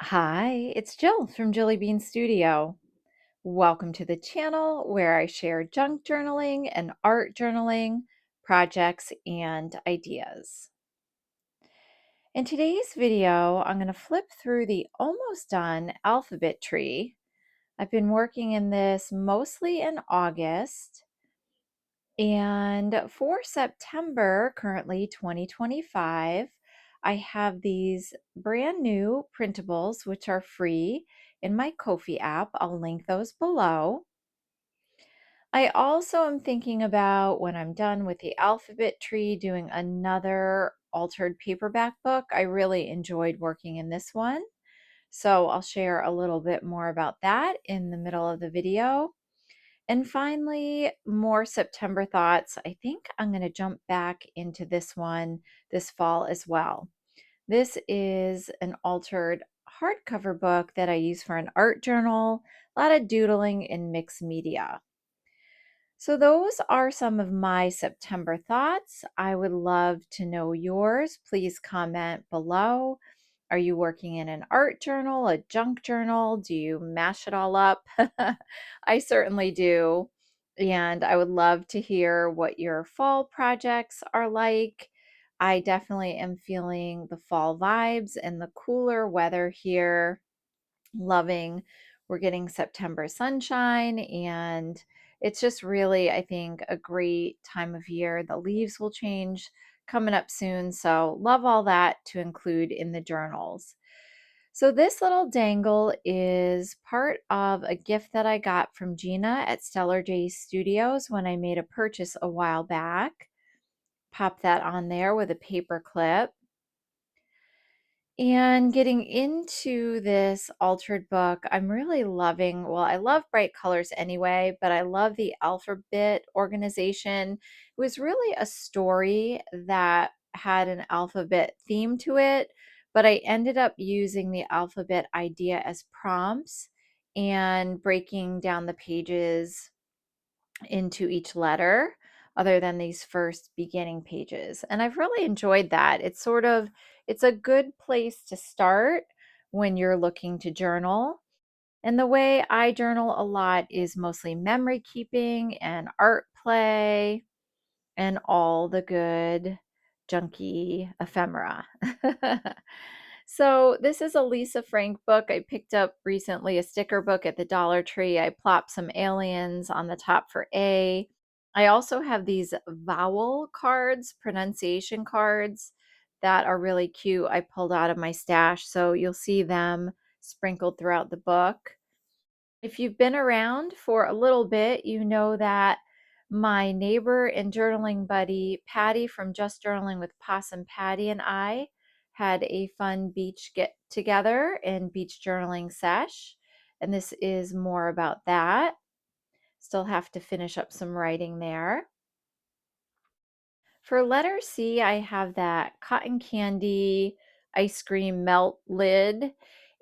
Hi, it's Jill from Jilly Bean Studio. Welcome to the channel where I share junk journaling and art journaling projects and ideas. In today's video, I'm going to flip through the almost done alphabet tree. I've been working in this mostly in August, and for September, currently 2025, I have these brand new printables, which are free in my Ko-fi app. I'll link those below. I also am thinking about when I'm done with the alphabet tree, doing another altered paperback book. I really enjoyed working in this one. So I'll share a little bit more about that in the middle of the video. And finally, more September thoughts. I think I'm going to jump back into this one this fall as well. This is an altered hardcover book that I use for an art journal, a lot of doodling in mixed media. So, those are some of my September thoughts. I would love to know yours. Please comment below. Are you working in an art journal, a junk journal? Do you mash it all up? I certainly do. And I would love to hear what your fall projects are like. I definitely am feeling the fall vibes and the cooler weather here. Loving, we're getting September sunshine, and it's just really, I think, a great time of year. The leaves will change coming up soon. So, love all that to include in the journals. So, this little dangle is part of a gift that I got from Gina at Stellar J Studios when I made a purchase a while back. Pop that on there with a paper clip. And getting into this altered book, I'm really loving, well, I love bright colors anyway, but I love the alphabet organization. It was really a story that had an alphabet theme to it, but I ended up using the alphabet idea as prompts and breaking down the pages into each letter other than these first beginning pages. And I've really enjoyed that. It's a good place to start when you're looking to journal. And the way I journal a lot is mostly memory keeping and art play and all the good junky ephemera. So this is a Lisa Frank book I picked up recently, a sticker book at the Dollar Tree. I plopped some aliens on the top for A. I also have these vowel cards, pronunciation cards that are really cute. I pulled out of my stash, so you'll see them sprinkled throughout the book. If you've been around for a little bit, you know that my neighbor and journaling buddy, Patty from Just Journaling with Possum Patty, and I had a fun beach get together and beach journaling sesh. And this is more about that. Still have to finish up some writing there. For letter C, I have that cotton candy ice cream melt lid.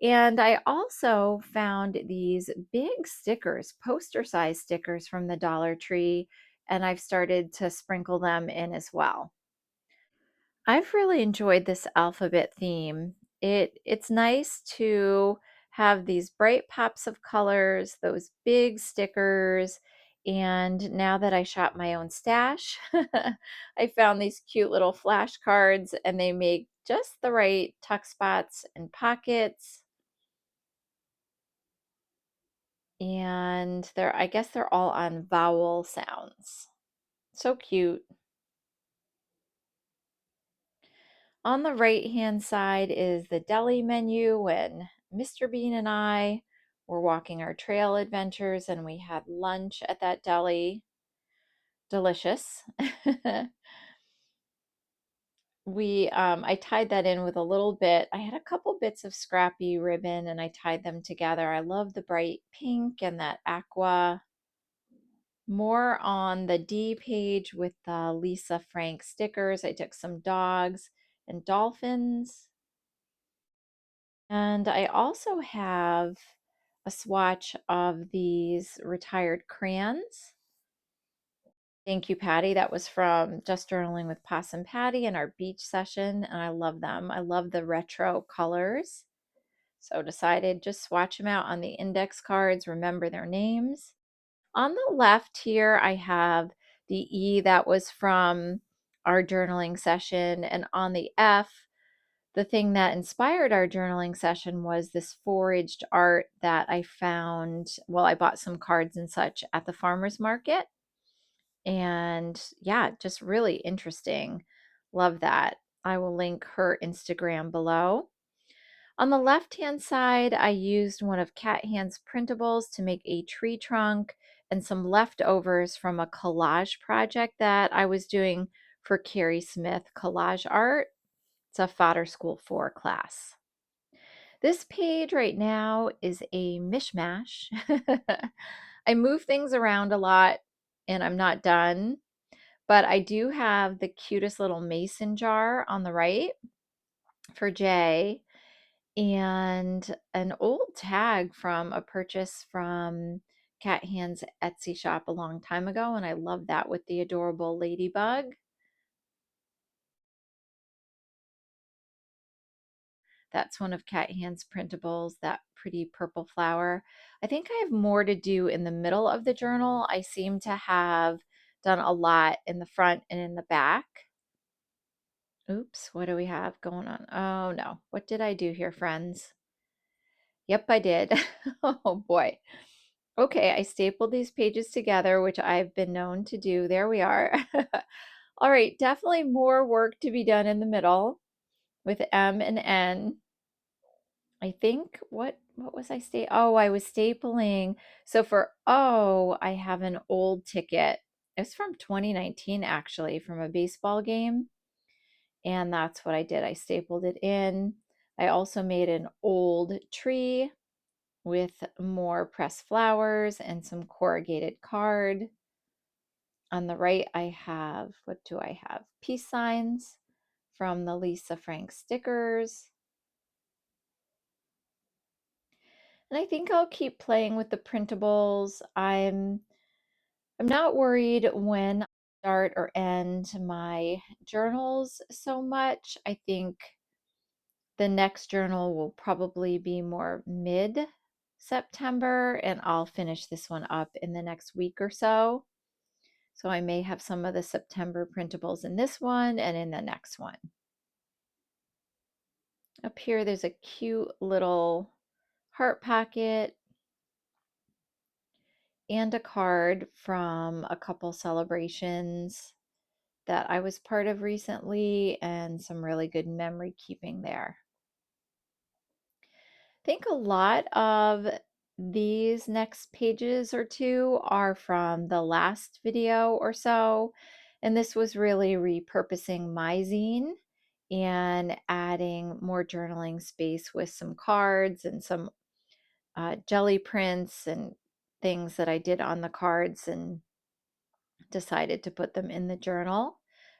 And I also found these big stickers, poster size stickers from the Dollar Tree, and I've started to sprinkle them in as well. I've really enjoyed this alphabet theme. It's nice to have these bright pops of colors, those big stickers, and now that I shop my own stash, I found these cute little flashcards and they make just the right tuck spots and pockets. And I guess they're all on vowel sounds. So cute. On the right-hand side is the deli menu when Mr. Bean and I were walking our trail adventures and we had lunch at that deli. Delicious. I tied that in with a little bit. I had a couple bits of scrappy ribbon and I tied them together. I love the bright pink and that aqua. More on the D page with the Lisa Frank stickers. I took some dogs and dolphins. And I also have a swatch of these retired crayons. Thank you, Patty. That was from Just Journaling with Possum Patty in our beach session, and I love them. I love the retro colors. So decided just swatch them out on the index cards, remember their names. On the left here, I have the E that was from our journaling session, and on the F, the thing that inspired our journaling session was this foraged art that I found. Well, I bought some cards and such at the farmer's market. And yeah, just really interesting. Love that. I will link her Instagram below. On the left-hand side, I used one of Cat Hand's printables to make a tree trunk and some leftovers from a collage project that I was doing for Carrie Smith Collage Art. It's a Fodder School 4 class. This page right now is a mishmash. I move things around a lot and I'm not done, but I do have the cutest little mason jar on the right for Jay and an old tag from a purchase from Cat Hand's Etsy shop a long time ago, and I love that with the adorable ladybug. That's one of Cat Hand's printables, that pretty purple flower. I think I have more to do in the middle of the journal. I seem to have done a lot in the front and in the back. Oops, what do we have going on? Oh no, what did I do here, friends? Yep, I did. Oh boy. Okay, I stapled these pages together, which I've been known to do. There we are. All right, definitely more work to be done in the middle with M and N. I think what was I oh, I was stapling. So for O, I have an old ticket. It's from 2019 actually, from a baseball game. And that's what I did. I stapled it in. I also made an old tree with more pressed flowers and some corrugated card. On the right, I have, what do I have? Peace signs from the Lisa Frank stickers. And I think I'll keep playing with the printables. I'm not worried when I start or end my journals so much. I think the next journal will probably be more mid September, and I'll finish this one up in the next week or so. So I may have some of the September printables in this one and in the next one. Up here, there's a cute little heart pocket and a card from a couple celebrations that I was part of recently, and some really good memory keeping there. I think a lot of these next pages or two are from the last video or so, and this was really repurposing my zine and adding more journaling space with some cards and some jelly prints and things that I did on the cards and decided to put them in the journal.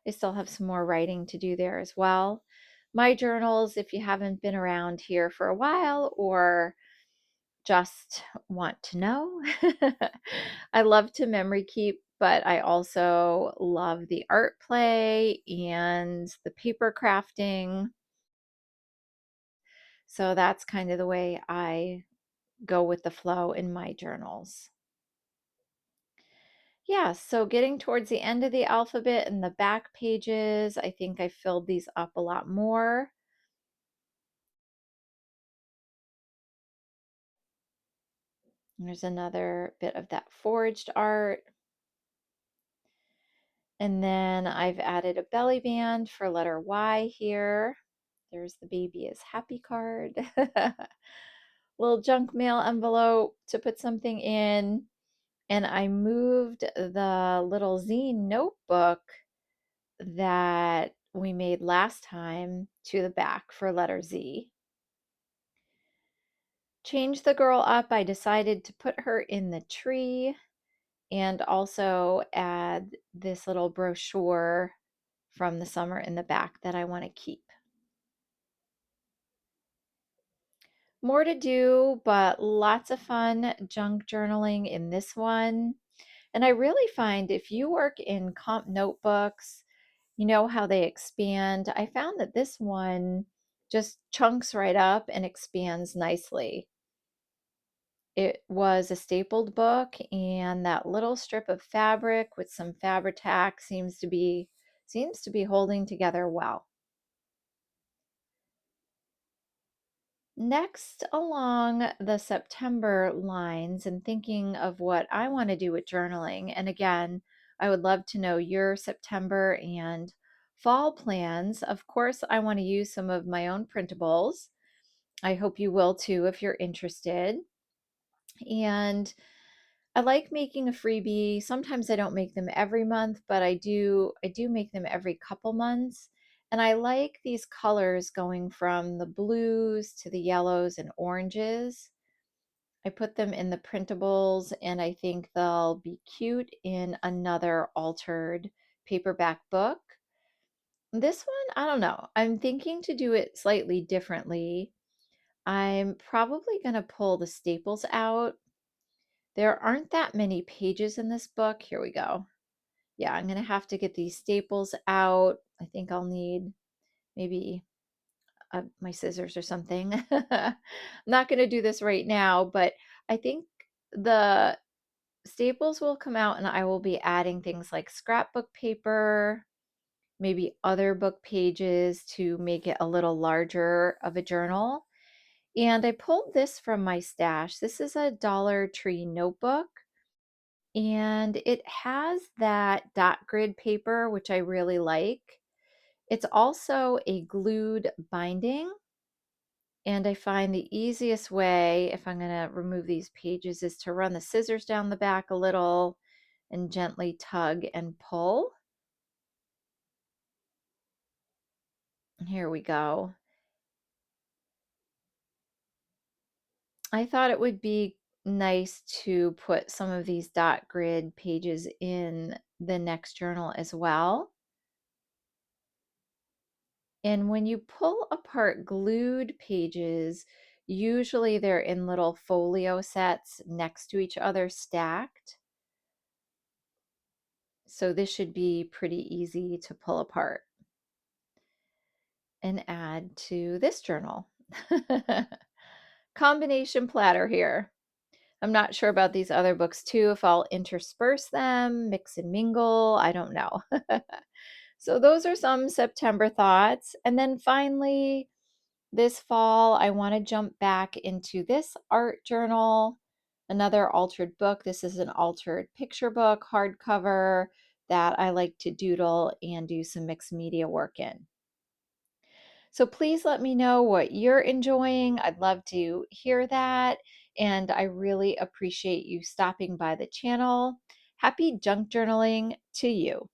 I still have some more writing to do there as well. My journals, if you haven't been around here for a while or just want to know, I love to memory keep, but I also love the art play and the paper crafting. So that's kind of the way I go with the flow in my journals. Yeah, so getting towards the end of the alphabet and the back pages, I think I filled these up a lot more. And there's another bit of that foraged art. And then I've added a belly band for letter Y here. There's the baby is happy card. Little junk mail envelope to put something in. And I moved the little zine notebook that we made last time to the back for letter Z. Change the girl up. I decided to put her in the tree and also add this little brochure from the summer in the back that I want to keep. More to do, but lots of fun junk journaling in this one. And I really find if you work in comp notebooks, you know how they expand. I found that this one just chunks right up and expands nicely. It was a stapled book, and that little strip of fabric with some Fabri-Tac seems to be holding together well. Next, along the September lines and thinking of what I want to do with journaling, and again, I would love to know your September and fall plans. Of course, I want to use some of my own printables. I hope you will too if you're interested. And I like making a freebie. Sometimes I don't make them every month, but I do make them every couple months. And I like these colors going from the blues to the yellows and oranges. I put them in the printables and I think they'll be cute in another altered paperback book. This one, I don't know. I'm thinking to do it slightly differently. I'm probably going to pull the staples out. There aren't that many pages in this book. Here we go. Yeah, I'm going to have to get these staples out. I think I'll need maybe my scissors or something. I'm not going to do this right now, but I think the staples will come out and I will be adding things like scrapbook paper, maybe other book pages to make it a little larger of a journal. And I pulled this from my stash. This is a Dollar Tree notebook. And it has that dot grid paper, which I really like. It's also a glued binding. And I find the easiest way, if I'm going to remove these pages, is to run the scissors down the back a little and gently tug and pull. Here we go. I thought it would be nice to put some of these dot grid pages in the next journal as well. And when you pull apart glued pages, usually they're in little folio sets next to each other stacked. So this should be pretty easy to pull apart and add to this journal. Combination platter here. I'm not sure about these other books too, if I'll intersperse them, mix and mingle, I don't know. So those are some September thoughts. And then finally, this fall, I want to jump back into this art journal, another altered book. This is an altered picture book, hardcover, that I like to doodle and do some mixed media work in. So please let me know what you're enjoying. I'd love to hear that. And I really appreciate you stopping by the channel. Happy junk journaling to you.